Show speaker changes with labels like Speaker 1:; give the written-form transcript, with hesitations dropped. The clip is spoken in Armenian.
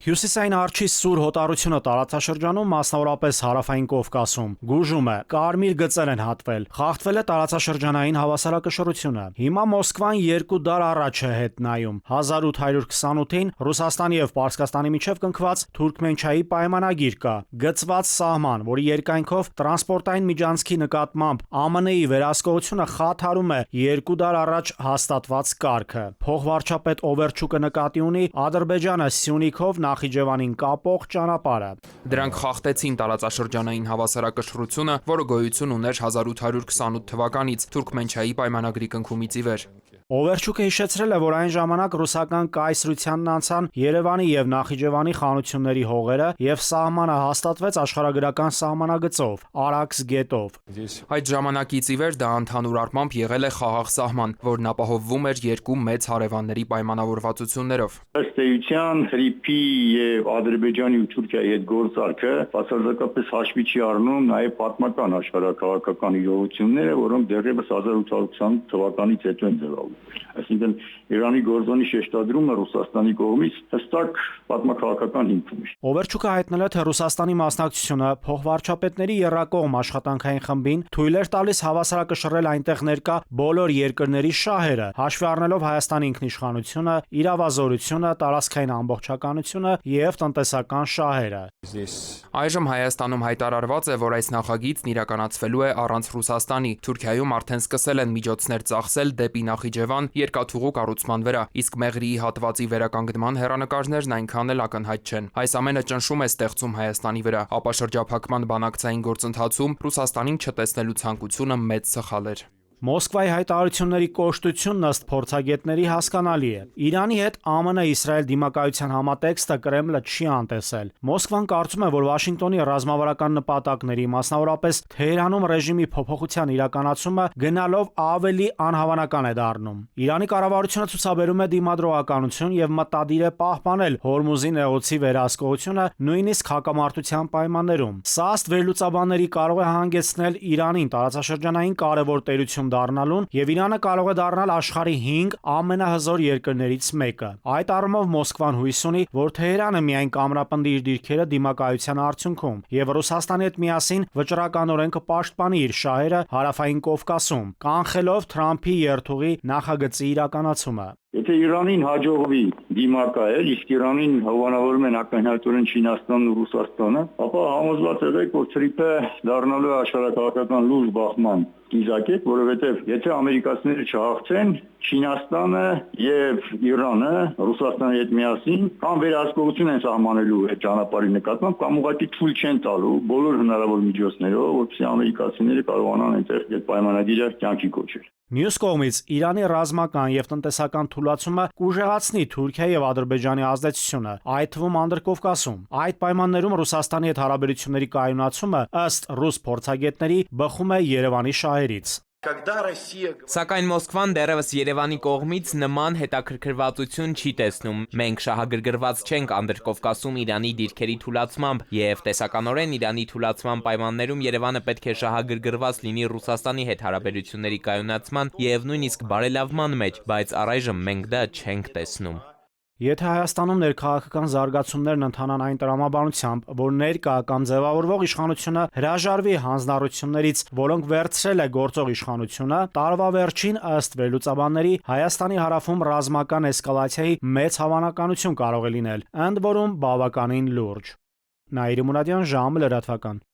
Speaker 1: Հյուսիսային արջի սուր հոտառությունը տարածաշրջանում, մասնավորապես հարավային Կովկասում, գուժում է, կարմիր գծեր են հատվել, խախտվել է տարածաշրջանային հավասարակշռությունը։ Հիմա Մոսկվան 2 դար առաջ է հետ նայում։ 1828-ին Ռուսաստանի եւ Պարսկաստանի միջև կնքված Թուրքմենչայի պայմանագիր կա, գծված սահման, որի երկայնքով տրանսպորտային միջանցքի նկատմամբ ԱՄՆ-ի վերահսկողությունը խաթարում է 2 դար առաջ հաստատված կարգը։ Փոխվարչապետ Օվերչուկը նկատի ունի Ադրբեջանը Սյունիքով Նախիջևանին կապող ճանապարհը։
Speaker 2: Դրանք խախտեցին տարածաշրջանային հավասարակշռությունը, որը գոյություն ուներ 1828 թվականից Թուրքմենչայի պայմանագրի կնքումից ի վեր։
Speaker 1: Օվերչուկը հիշեցրել է, որ այն ժամանակ ռուսական կայսրությանն անցան Երևանի եւ Նախիջևանի խանությունների հողերը եւ սահմանը հաստատվեց աշխարհագրական սահմանագծով՝ Արաքս գետով։
Speaker 2: Այդ ժամանակից ի վեր դա ընդհանուր առմամբ եղել է խաղաղ սահման, որն ապահովվում էր երկու մեծ հարևանների պայմանավորվածություններով։
Speaker 3: Ըստ էության Հրիփի եւ Ադրբեջանի ու Թուրքիայի հետ գործարքը բացարձակապես հաշվի չի առնում նաեւ պատմական աշխարհակաղակական իրողությունները, որոնք դեռևս 1828 թվականից հետո են ձևավորվել։ Այսինքն Իրանի գործոնի շեշտադրումը Ռուսաստանի կողմից հստակ պատմաքաղաքական հիմք ունի։
Speaker 1: Օվերչուկը հայտնել է, թե Ռուսաստանի մասնակցությունը փոխվարչապետների եռակողմ աշխատանքային խմբին թույլ էր տալիս հավասարակշռել այնտեղ ներկա բոլոր երկրների շահերը, հաշվի առնելով Հայաստանի ինքնիշխանությունը, իրավազորությունը, տարածքային ամբողջականությունը եւ տնտեսական շահերը։
Speaker 2: Այժմ Հայաստանում հայտարարված է, որ այս նախագիծն իրականացվելու է առանց Ռուսաստանի։ Թուրքիայում արդեն սկսել են միջոցներ ծախսել դեպի Նախիջևան երկաթուղու կառուցման վրա, իսկ Մեղրիի հատվածի վերականգնման հեռանկարներն այնքան էլ ակնհայտ չեն։ Այս ամենը ճնշում է ստեղծում Հայաստանի վրա, ապա շրջափակման բանակցային գործընթացում Ռուսաստանին չտեսնելու ցանկությունը մեծ սխալ էր։
Speaker 1: Մոսկվայի հայտարարությունների կոշտությունն ըստ փորձագետների հասկանալի է։ Իրանի հետ ԱՄՆ-Իսրայել դիմակայության համատեքստը Կրեմլը չի անտեսել։ Մոսկվան կարծում է, որ Վաշինգտոնի ռազմավարական նպատակների, մասնավորապես Թեհրանում ռեժիմի փոփոխության իրականացումը գնալով ավելի անհավանական է դառնում։ Իրանի կառավարությունը ցուցաբերում է դիմադրողականություն եւ մտադիր է պահպանել Հորմուզի նեղուցի վերահսկողությունը նույնիսկ հակամարտության պայմաններում։ Սա ըստ վերլուծաբանների կարող է հանգեցնել Իրանին տարածաշրջանային կարևոր տերություն դառնալուն եւ Իրանը կարող է դառնալ աշխարհի 5 ամենահզոր երկրներից մեկը։ Այդ առումով Մոսկվան հույս ունի, որ Թեհրանը միայն կամրապնդի իր դիրքերը դիմակայության արդյունքում եւ Ռուսաստանի հետ միասին վճռականորեն կպաշտպանի իր շահերը հարավային Կովկասում, կանխելով Թրամփի երթուղի նախագծի իրականացումը։
Speaker 3: Եթե Իրանին հաջողվի դիմակայել, իսկ Իրանին հովանավորում են ակնհայտորեն Չինաստանն ու Ռուսաստանը, ապա համոզված եղեք, որ Թրիփը դառնալու է աշխարհակաղակական լուրջ բախման իզակետ, որովհետև եթե ամերիկացիները չհաղթեն, Չինաստանը եւ Իրանը Ռուսաստանի հետ միասին կամ վերահսկողություն են սահմանելու այդ ճանապարհի նկատմամբ, կամ ուղղակի թույլ չեն տալու բոլոր հնարավոր միջոցներով, որպեսզի ամերիկացիները կարողանան այնտեղ այդ պայմանագիրը կյանքի կոչել։
Speaker 1: Մյուս կողմից Իրանի ռազմական եւ տնտեսական թուլացումը կուժեղացնի Թուրքիայի եւ Ադրբեջանի ազդեցությունը, այդ թվում Անդրկովկասում։ Այդ պայմաններում Ռուսաստանի հետ հարաբերությունների կայունացումը ըստ ռուս փորձագետների բխում է Երևանի շահերից։
Speaker 4: Սակայն Մոսկվան դեռևս Երևանի կողմից նման հետաքրքրվածություն չի տեսնում։ Մենք շահագրգռված չենք Անդրկովկասում Իրանի դիրքերի թուլացմամբ, եւ տեսականորեն Իրանի թուլացման պայմաններում Երևանը պետք է շահագրգռված լինի Ռուսաստանի հետ հարաբերությունների կայունացման եւ նույնիսկ բարելավման մեջ, բայց առայժմ մենք դա չենք տեսնում։
Speaker 1: Եթե Հայաստանում ներքաղաքական զարգացումներն ընթանան այն տրամաբանությամբ, որ ներկա կամ ձևավորվող իշխանությունը հրաժարվի հանձնառություններից, որոնք վերցրել է գործող իշխանությունը, տարվա վերջին ըստ վերլուծաբանների Հայաստանի հարավում ռազմական էսկալացիայի մեծ հավանականություն կարող է լինել, ընդ որում բավականին լուրջ։ Նաիրի Մուրադյան, ժամը լրատվական։